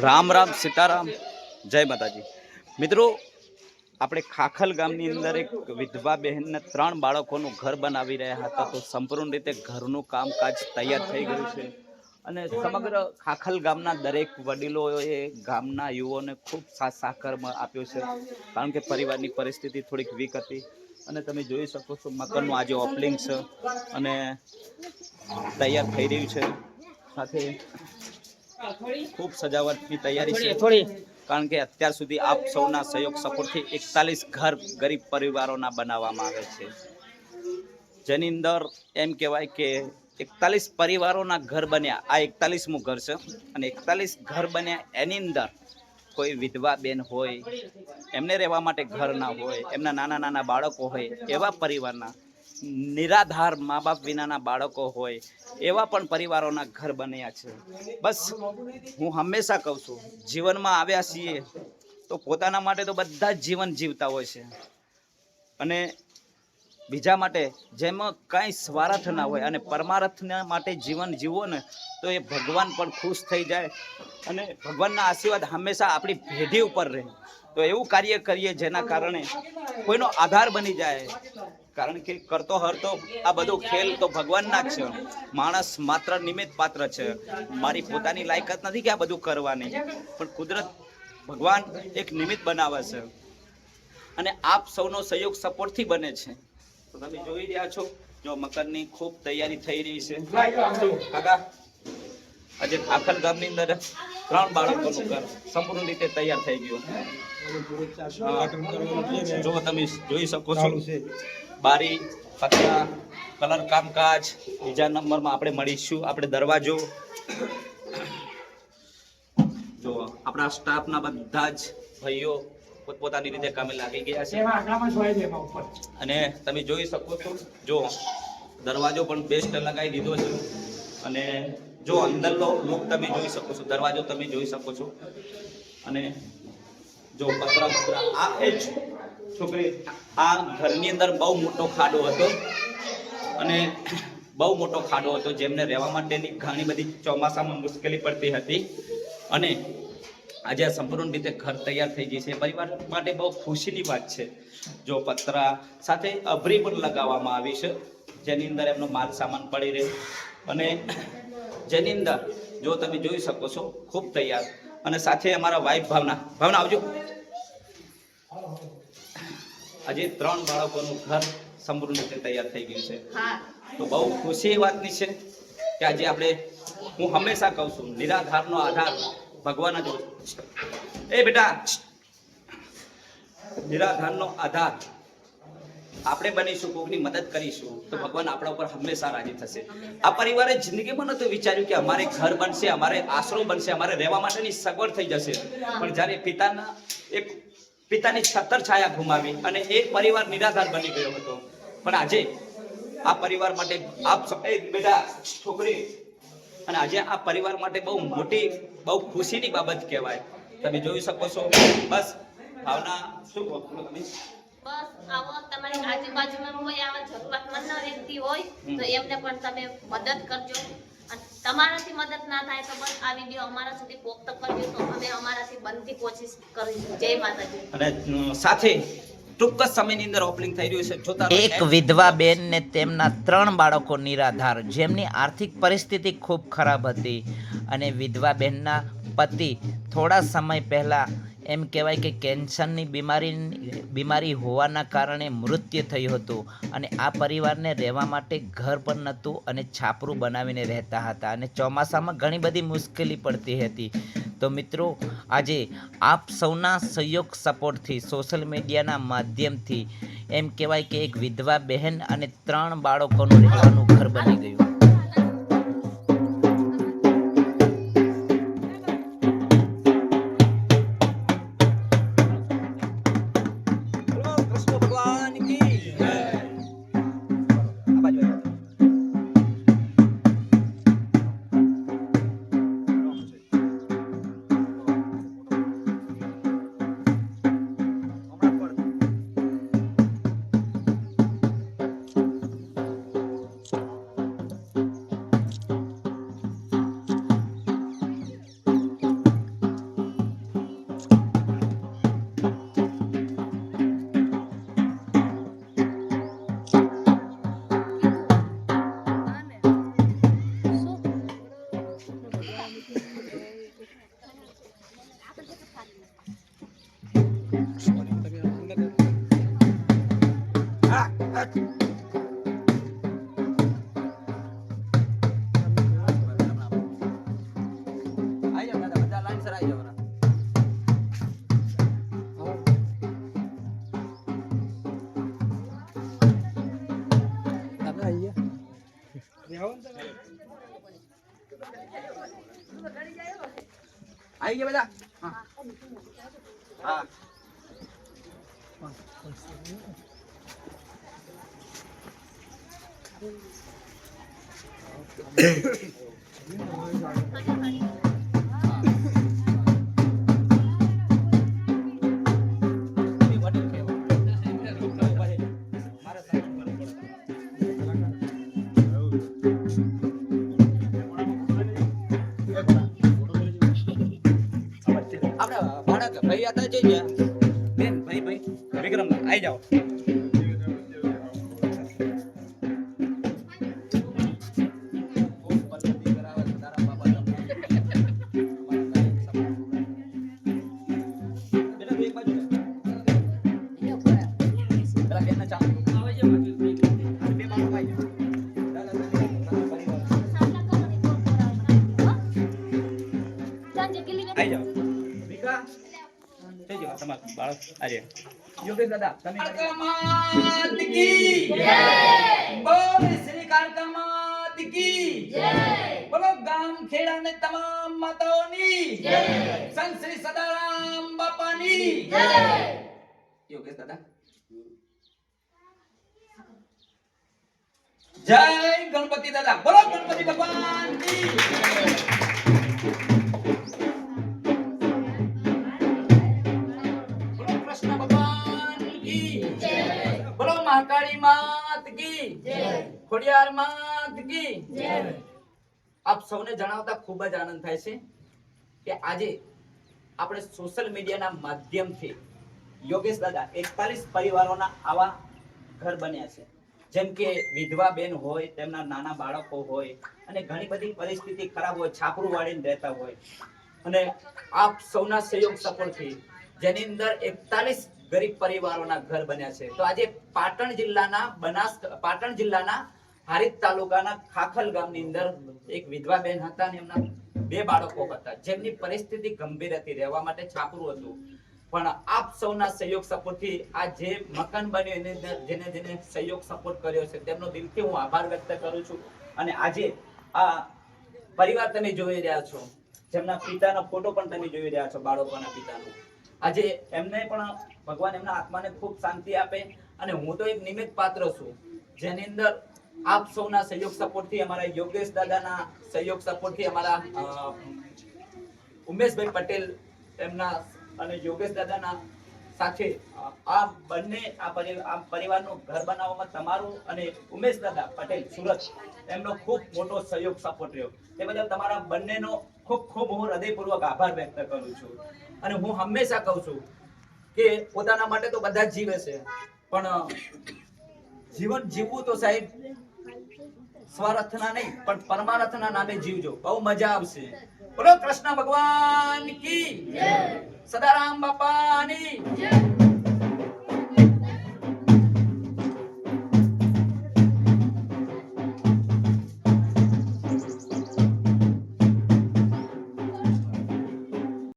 રામ રામ સીતારામ, જય માતાજી. મિત્રો, આપણે ખાખલ ગામની અંદર એક વિધવા બહેનને 3 બાળકોનું ઘર બનાવી રહ્યા હતા. તો સંપૂર્ણ રીતે ઘરનું કામકાજ તૈયાર થઈ ગયું છે અને સમગ્ર ખાખલ ગામના દરેક વડીલોએ ગામના યુવાઓને ખૂબ સાથ સહકાર આપ્યો છે, કારણ કે પરિવારની પરિસ્થિતિ થોડીક વીક હતી. અને તમે જોઈ શકો છો મકાનનું આજે ઓપનિંગ છે અને તૈયાર થઈ રહ્યું છે. સાથે ખૂબ સજાવટની તૈયારી છે, કારણ કે અત્યાર સુધી આપ સૌના સહયોગ સપોર્ટથી 41 ઘર ગરીબ પરિવારોના બનાવવામાં આવે છે, જેની અંદર એમ કહેવાય કે 41 પરિવારોના ઘર બન્યા. આ 41મું ઘર છે અને 41 ઘર બન્યા એની અંદર કોઈ વિધવા બેન હોય, એમને રહેવા માટે ઘર ના હોય, એમના નાના નાના બાળકો હોય, એવા પરિવારના નિરાધાર મા બાપ વિનાના બાળકો હોય, એવા પણ પરિવારોના ઘર બન્યા છે. બસ હું હંમેશા કહું છું, જીવનમાં આવ્યા છીએ તો પોતાના માટે તો બધા જ જીવન જીવતા હોય છે અને બીજા માટે જેમાં કાંઈ સ્વાર્થ ના હોય અને પરમાર્થના માટે જીવન જીવો ને તો એ ભગવાન પણ ખુશ થઈ જાય અને ભગવાનના આશીર્વાદ હંમેશા આપણી પેઢી ઉપર રહે. તો એવું કાર્ય કરીએ જેના કારણે કોઈનો આધાર બની જાય, કારણ કે કરતો હરતો આ બધું ખેલ તો ભગવાનના જ છે. માણસ માત્ર નિમિત્ત પાત્ર છે. મારી પોતાની લાયકાત નથી કે આ બધું કરવાની, પણ કુદરત ભગવાન એક નિમિત્ત બનાવે છે અને આપ સૌનો સહયોગ સપોર્ટથી બને છે. તો તમે જોઈ રહ્યા છો, જો મકાનની ખૂબ તૈયારી થઈ રહી છે. કાકા, આજે ખાખલ ગામની અંદર 3 બાળકોનું ઘર સંપૂર્ણ રીતે તૈયાર થઈ ગયું. જો તમે જોઈ શકો છો, બારી પતરા કલર કામકાજ. બીજા નંબરમાં આપણે મળીશું આપણે દરવાજો. જો આપણા સ્ટાફના બધા જ ભાઈઓ પોતપોતાની રીતે કામે લાગી ગયા છે અને તમે જોઈ શકો છો, જો દરવાજો પણ બેસ્ટ લગાવી દીધો છે અને જો અંદરનો લુક તમે જોઈ શકો છો, દરવાજો તમે જોઈ શકો છો અને જો પતરા આ એ છોકરી, આ ઘરની અંદર બહુ મોટો ખાડો હતો અને બહુ મોટો ખાડો હતો, જેમને રહેવા માટેની ઘણી બધી ચોમાસામાં મુશ્કેલી પડતી હતી અને આજે આ સંપૂર્ણ રીતે ઘર તૈયાર થઈ ગઈ છે. પરિવાર માટે બહુ ખુશીની વાત છે. જો પતરા સાથે અભરી પણ લગાવવામાં આવી છે, જેની અંદર એમનો માલ સામાન પડી રહે અને જેની અંદર જો તમે જોઈ શકો છો ખૂબ તૈયાર. અને સાથે અમારા વાઇફ ભાવના આવજો. આજે 3 બાળકોનું ઘર સંપૂર્ણ રીતે તૈયાર થઈ ગયું છે. તો બહુ ખુશી વાતની છે કે આજે આપણે, હું હંમેશા કહું છું, નિરાધારનો આધાર ભગવાન જ છે. એ બેટા, નિરાધારનો આધાર આપણે બનીશું, કોઈની મદદ કરીશું તો ભગવાન આપણા ઉપર હંમેશા રાજી થશે. આ પરિવારે જિંદગીમાં નહોતું વિચાર્યું કે અમારે ઘર બનશે, અમારે આશરો બનશે, અમારે રહેવા માટેની સગવડ થઈ જશે, પણ જ્યારે પિતાની છત્ર છાયા ગુમાવી અને એક પરિવાર નિરાધાર બની ગયો હતો. પણ આજે આ પરિવાર માટે આપ બેટા છોકરી, અને આજે આ પરિવાર માટે બહુ મોટી, બહુ ખુશીની બાબત કહેવાય. તમે જોઈ શકો છો. બસ ભાવના, શું કહો તમે? બસ આવો તમારી આજુબાજુમાં કોઈ આવા જરૂરતમંદ વ્યક્તિ હોય તો એમને પણ તમે મદદ કરજો. અને તમારાથી મદદ ના થાય તો બસ આ વિડીયો અમારા સુધી પોસ્ટ કરજો, તો અમે અમારાથી બનતી કોશિશ કરીશું. જય માતાજી. અને સાથે ટૂંક જ સમયની અંદર ઓપનિંગ થઈ રહ્યું છે. જોતા એક વિધવા બેન ને તેમના 3 બાળકો નિરાધાર, જેમની આર્થિક પરિસ્થિતિ ખૂબ ખરાબ હતી અને વિધવા બહેનના પતિ થોડા સમય પહેલાં એમ કહેવાય કે કેન્સરની બીમારી હોવાના કારણે મૃત્યુ થયું હતું અને આ પરિવારને રહેવા માટે ઘર પણ નહોતું અને છાપરું બનાવીને રહેતા હતા અને ચોમાસામાં ઘણી બધી મુશ્કેલી પડતી હતી. તો મિત્રો, આજે આપ સૌના સહયોગ સપોર્ટથી, સોશિયલ મીડિયાના માધ્યમથી એમ કહેવાય કે એક વિધવા બહેન અને 3 બાળકોનું રહેવાનું ઘર બની ગયું. આવી ગયા બધા હા હા આપણે બાળક ભાઈ હતા જઈ બેન ભાઈ વિક્રમ આવી જાઓ આવી જાઓ વિકા થઈ જાઓ તમારું બાળક આજે યોગેશ દાદા તમે કાળકા કી જય બોલ શ્રી કાળકા માત કી જય બોલો ગામ ખેડા ને તમામ માતાઓની જય સંત શ્રી સદારામ બાપાની જય યોગેશ દાદા જય ગણપતિ દાદા બોલો ગણપતિ ભગવાન કી महाकाली मात की जय ખોડિયાર માત કી જય આપ સૌને જણાવતા ખૂબ જ આનંદ થાય છે કે આજે આપણે સોશિયલ મીડિયાના માધ્યમથી યોગેશ દાદા 41 પરિવારોના આવા ઘર બન્યા છે જેમ કે વિધવા બેન હોય તેમના નાના બાળકો હોય અને ઘણી બધી પરિસ્થિતિ ખરાબ હોય છાપરું વાળીને રહેતા હોય અને આપ સૌના સહયોગ સપોર્ટથી જેની અંદર 41 ગરીબ પરિવારોના ઘર બન્યા છે તો આજે પાટણ જિલ્લાના હારીજ તાલુકાના ખાખલ ગામની અંદર એક વિધવા બેન હતા અને એમના 2 બાળકો હતા જેમની પરિસ્થિતિ ગંભીર હતી રહેવા માટે છાપરું હતું પણ આપ સૌના સહયોગ સપોર્ટથી આ જે મકાન બન્યું એની અંદર જેને સહયોગ સપોર્ટ કર્યો છે તેમનો દિલથી હું આભાર વ્યક્ત કરું છું અને આજે આ પરિવાર તમે જોઈ રહ્યા છો જેમના પિતાનો ફોટો પણ તમે જોઈ રહ્યા છો બાળકોના પિતાનો આજે એમને પણ ભગવાન એમના આત્માને ખૂબ શાંતિ આપે અને હું તો એક નિમિત્ત પાત્ર છું જેની અંદર આપ સૌના સહયોગ સપોર્ટથી અમારા યોગેશ દાદાના સહયોગ સપોર્ટથી અમારા ઉમેશભાઈ પટેલ એમના અને યોગેશ દાદાના સાથે આ બંને આ પરિવારનું ઘર બનાવવામાં તમારું અને ઉમેશ દાદા પટેલ સુરત એમનો ખૂબ મોટો સહયોગ સપોર્ટ રહ્યો તે બદલ તમારા બંનેનો ખૂબ હું હૃદયપૂર્વક આભાર વ્યક્ત કરું છું અને હું હંમેશા કહું છું કે પોતાના માટે તો બધા જ જીવે છે પણ જીવન જીવવું તો સાહેબ સ્વાર્થના નહીં પણ પરમાર્થના નામે જીવજો બહુ મજા આવશે બોલો કૃષ્ણ ભગવાન કી જય સદારામ બાપાની જય